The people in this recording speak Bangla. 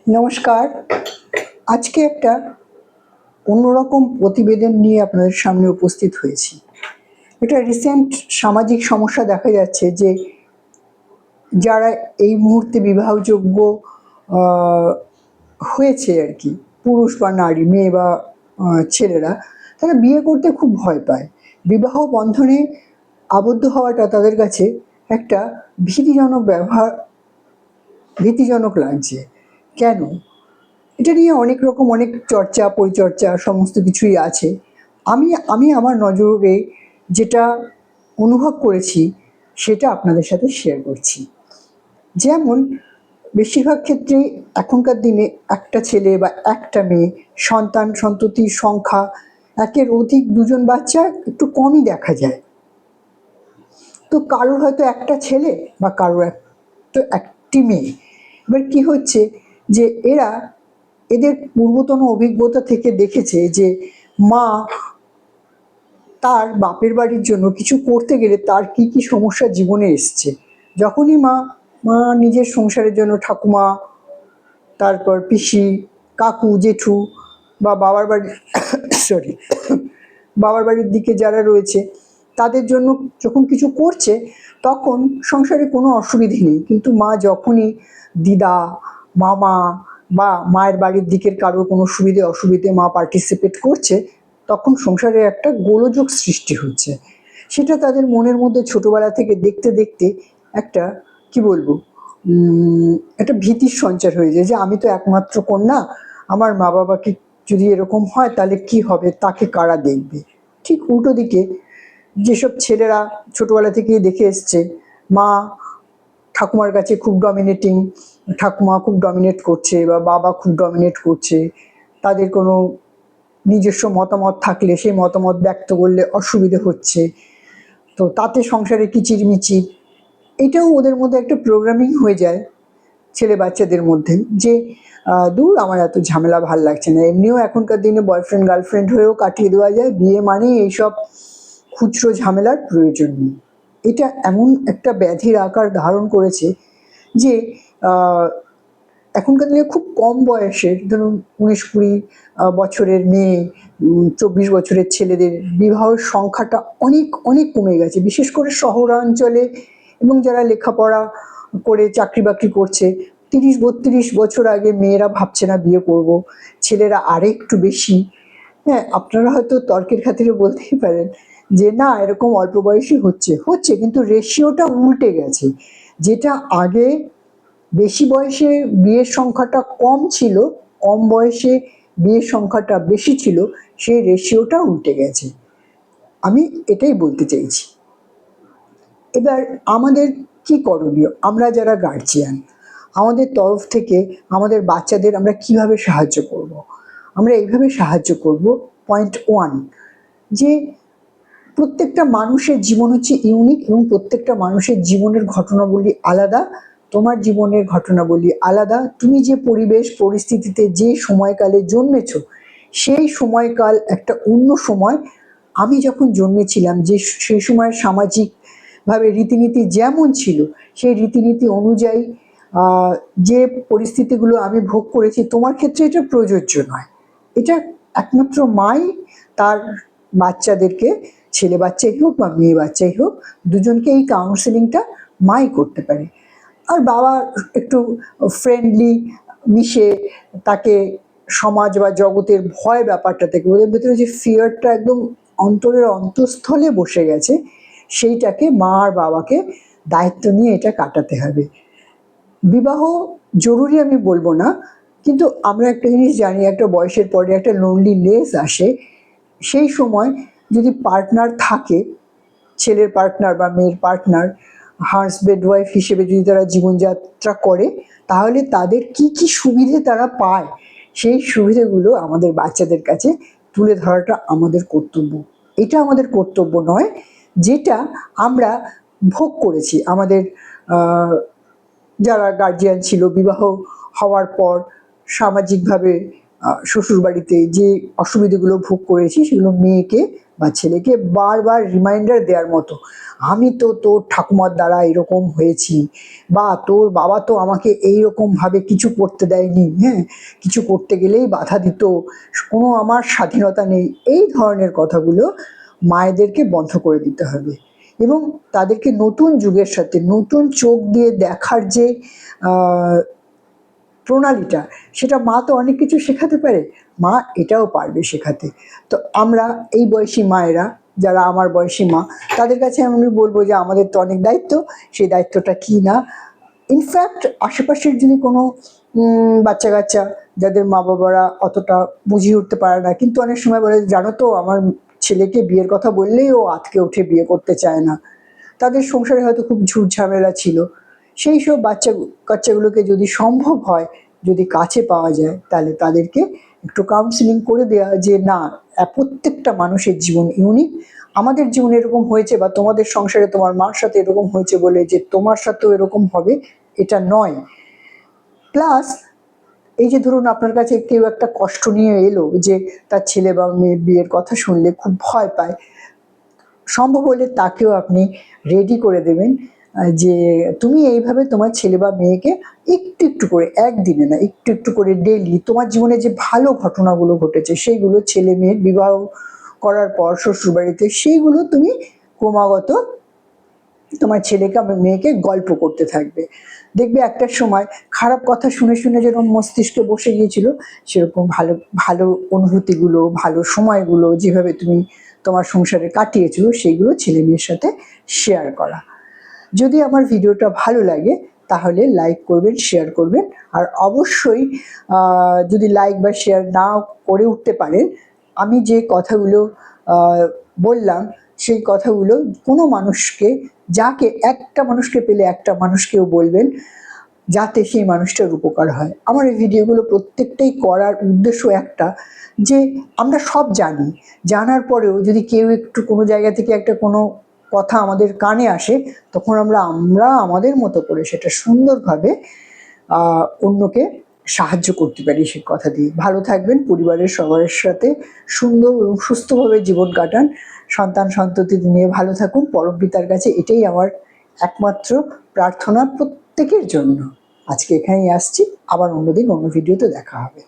নমস্কার। আজকে একটা অন্যরকম প্রতিবেদন নিয়ে আপনাদের সামনে উপস্থিত হয়েছি। এটা রিসেন্ট সামাজিক সমস্যা দেখা যাচ্ছে যে যারা এই মুহূর্তে বিবাহযোগ্য হয়েছে আর কি, পুরুষ বা নারী, মেয়ে বা ছেলেরা, তারা বিয়ে করতে খুব ভয় পায়। বিবাহ বন্ধনে আবদ্ধ হওয়াটা তাদের কাছে একটা ভীতিজনক লাগছে। কেন? এটা নিয়ে অনেক রকম অনেক চর্চা পরিচর্চা সমস্ত কিছুই আছে। আমি আমার নজরে যেটা অনুভব করেছি সেটা আপনাদের সাথে শেয়ার করছি। যেমন বেশিরভাগ ক্ষেত্রেই এখনকার দিনে একটা ছেলে বা একটা মেয়ে, সন্ততির সংখ্যা একের অধিক, দুজন বাচ্চা একটু কমই দেখা যায়। তো কারোর হয়তো একটা ছেলে বা কারোর তো একটি মেয়ে। এবার কি হচ্ছে যে এদের পূর্বতন অভিজ্ঞতা থেকে দেখেছে যে মা তার বাপের বাড়ির জন্য কিছু করতে গেলে তার কি কি সমস্যা জীবনে এসছে। যখনই মা নিজের সংসারের জন্য ঠাকুমা, তারপর পিসি, কাকু, জেঠু বা বাবার বাড়ির দিকে যারা রয়েছে তাদের জন্য যখন কিছু করছে তখন সংসারে কোনো অসুবিধে নেই। কিন্তু মা যখনই দিদা, মামা বা মায়ের বাড়ির দিকের কারোর কোনো অসুবিধে মা পার্টিসিপেট করছে, তখন সংসারে একটা গোলযোগ সৃষ্টি হচ্ছে। সেটা তাদের মনের মধ্যে ছোটবেলা থেকে দেখতে দেখতে একটা কি বলবো একটা ভীতির সঞ্চার হয়ে যায় যে আমি তো একমাত্র কন্যা, আমার মা বাবাকে যদি এরকম হয় তাহলে কি হবে, তাকে কারা দেখবে। ঠিক উল্টো দিকে যেসব ছেলেরা ছোটবেলা থেকেই দেখে এসছে মা ঠাকুমার কাছে খুব ডমিনেটিং, ঠাকুমা খুব ডমিনেট করছে বা বাবা খুব ডমিনেট করছে, তাদের কোনো নিজস্ব মতামত থাকলে সেই মতামত ব্যক্ত করলে অসুবিধে হচ্ছে, তো তাতে সংসারে কিচিরমিচির, এটাও ওদের মধ্যে একটা প্রোগ্রামিং হয়ে যায় ছেলে বাচ্চাদের মধ্যে যে দূর আমার এত ঝামেলা ভাল লাগছে না। এমনিও এখনকার দিনে বয়ফ্রেন্ড গার্লফ্রেন্ড হয়েও কাটিয়ে দেওয়া যায়, বিয়ে মানে এইসব খুচরো ঝামেলার প্রয়োজন নেই। এটা এমন একটা ব্যাধির আকার ধারণ করেছে যে এখনকার দিনে খুব কম বয়সের, ধরুন 19-20 বছরের মেয়ে, 24 বছরের ছেলেদের বিবাহের সংখ্যাটা অনেক অনেক কমে গেছে, বিশেষ করে শহরাঞ্চলে। এবং যারা লেখাপড়া করে চাকরি বাকরি করছে, 30-32 বছর আগে মেয়েরা ভাবছে না বিয়ে করব, ছেলেরা আরেকটু বেশি। হ্যাঁ, আপনারা হয়তো তর্কের খাতিরে বলতেই পারেন যে না, এরকম অল্প বয়সী হচ্ছে, কিন্তু রেশিওটা উল্টে গেছে। যেটা আগে বেশি বয়সে বিয়ের সংখ্যাটা কম ছিল, কম বয়সে বিয়ের সংখ্যাটা বেশি ছিল, সেই রেশিওটা উল্টে গেছে। আমি এটাই বলতে চাইছি। এবার আমাদের কি করণীয়? আমরা যারা গার্জিয়ান, আমাদের তরফ থেকে আমাদের বাচ্চাদের আমরা কিভাবে সাহায্য করব? আমরা এইভাবে সাহায্য করব। পয়েন্ট 1, যে প্রত্যেকটা মানুষের জীবন হচ্ছে ইউনিক এবং প্রত্যেকটা মানুষের জীবনের ঘটনাবলী আলাদা। তোমার জীবনের ঘটনাবলী আলাদা। তুমি যে পরিবেশ পরিস্থিতিতে যে সময়কালে জন্মেছ, সেই সময়কাল একটা অন্য সময়। আমি যখন জন্মেছিলাম সেই সময়ের সামাজিকভাবে রীতিনীতি যেমন ছিল, সেই রীতিনীতি অনুযায়ী যে পরিস্থিতিগুলো আমি ভোগ করেছি, তোমার ক্ষেত্রে এটা প্রযোজ্য নয়। এটা একমাত্র মাই তার বাচ্চাদেরকে, ছেলে বাচ্চাই হোক বা মেয়ে বাচ্চাই হোক, দুজনকে এই কাউন্সেলিংটা মাই করতে পারে। আর বাবা একটু ফ্রেন্ডলি মিশে তাকে সমাজ বা জগতের ভয় ব্যাপারটা থেকে, ওদের ভেতরে যে ফিয়ারটা একদম অন্তরের অন্তঃস্থলে বসে গেছে, সেইটাকে মা আর বাবাকে দায়িত্ব নিয়ে এটা কাটাতে হবে। বিবাহ জরুরি আমি বলবো না, কিন্তু আমরা একটা জিনিস জানি, একটা বয়সের পরে একটা লোনলিনেস আসে। সেই সময় যদি পার্টনার থাকে, ছেলের পার্টনার বা মেয়ের পার্টনার, হাজব্যান্ড ওয়াইফ হিসেবে যদি তারা জীবনযাত্রা করে, তাহলে তাদের কি কি সুবিধে তারা পায়, সেই সুবিধেগুলো আমাদের বাচ্চাদের কাছে তুলে ধরাটা আমাদের কর্তব্য। এটা আমাদের কর্তব্য নয় যেটা আমরা ভোগ করেছি। আমাদের যারা গার্জিয়ান ছিল, বিবাহ হওয়ার পর সামাজিকভাবে শ্বশুরবাড়িতে যে অসুবিধাগুলো ভোগ করেছি, সেগুলো মেয়েকে বা ছেলেকে বারবার রিমাইন্ডার দেওয়ার মতো, আমি তো তোর ঠাকুমার দ্বারা এরকম হয়েছি, বা তোর বাবা তো আমাকে এইরকমভাবে কিছু করতে দেয়নি, হ্যাঁ, কিছু করতে গেলেই বাধা দিত, কোনো আমার স্বাধীনতা নেই, এই ধরনের কথাগুলো মায়েদেরকে বন্ধ করে দিতে হবে। এবং তাদেরকে নতুন যুগের সাথে নতুন চোখ দিয়ে দেখার যে প্রণালীটা, সেটা মা তো অনেক কিছু শেখাতে পারে, মা এটাও পারবে শেখাতে। তো আমরা এই বয়সী মায়েরা, যারা আমার বয়সী মা, তাদের কাছে আমি বলবো যে আমাদের তো অনেক দায়িত্ব। সেই দায়িত্বটা কি না, ইনফ্যাক্ট আশেপাশের যদি কোনো বাচ্চা কাচ্চা যাদের মা বাবারা অতটা বুঝিয়ে উঠতে পারে না, কিন্তু অনেক সময় বলে, জানো তো আমার ছেলেকে বিয়ের কথা বললেই ও আঁতকে উঠে বিয়ে করতে চায় না, তাদের সংসারে হয়তো খুব ঝুট ঝামেলা ছিল, সেই সব কাচ্চাগুলোকে যদি সম্ভব হয়, যদি কাছে পাওয়া যায়, তাহলে তাদেরকে একটু কাউন্সিলিং করে দেওয়া যে না, প্রত্যেকটা মানুষের জীবন ইউনিক, আমাদের জীবনে এরকম হয়েছে বা তোমাদের সংসারে তোমার মার সাথে এরকম হয়েছে বলে যে তোমার সাথেও এরকম হবে এটা নয়। প্লাস এই যে ধরুন আপনার কাছে কেউ একটা কষ্ট নিয়ে এলো যে তার ছেলে বা মেয়ের বিয়ের কথা শুনলে খুব ভয় পায়, সম্ভব হলে তাকেও আপনি রেডি করে দেবেন যে তুমি এইভাবে তোমার ছেলে বা মেয়েকে একটু একটু করে, একদিনে না, একটু একটু করে ডেইলি তোমার জীবনে যে ভালো ঘটনাগুলো ঘটেছে সেইগুলো ছেলে মেয়ের বিবাহ করার পর শ্বশুরবাড়িতে, সেইগুলো তুমি ক্রমাগত তোমার ছেলেকে বা মেয়েকে গল্প করতে থাকবে। দেখবে একটা সময় খারাপ কথা শুনে শুনে যেরকম মস্তিষ্কে বসে গিয়েছিল, সেরকম ভালো ভালো অনুভূতিগুলো, ভালো সময়গুলো যেভাবে তুমি তোমার সংসারে কাটিয়েছো, সেইগুলো ছেলে মেয়ের সাথে শেয়ার করা। যদি আমার ভিডিওটা ভালো লাগে তাহলে লাইক করবেন, শেয়ার করবেন, আর অবশ্যই যদি লাইক বা শেয়ার না করে উঠতে পারেন, আমি যে কথাগুলো বললাম সেই কথাগুলো কোনো মানুষকে, যাকে একটা মানুষকে পেলে একটা মানুষকেও বলবেন, যাতে সেই মানুষটার উপকার হয়। আমার এই ভিডিওগুলো প্রত্যেকটাই করার উদ্দেশ্য একটা, যে আমরা সব জানি, জানার পরেও যদি কেউ একটু কোনো জায়গা থেকে একটা কোনো কথা আমাদের কানে আসে, তখন আমরা আমাদের মতো করে সেটা সুন্দরভাবে অন্যকে সাহায্য করতে পারি সে কথা দিয়ে। ভালো থাকবেন, পরিবারের সবার সাথে সুন্দর এবং সুস্থভাবে জীবন কাটান, সন্তান সন্ততি নিয়ে ভালো থাকুন, পরম পিতার কাছে এটাই আমার একমাত্র প্রার্থনা প্রত্যেকের জন্য। আজকে এখানেই আসছি, আবার অন্যদিন অন্য ভিডিওতে দেখা হবে।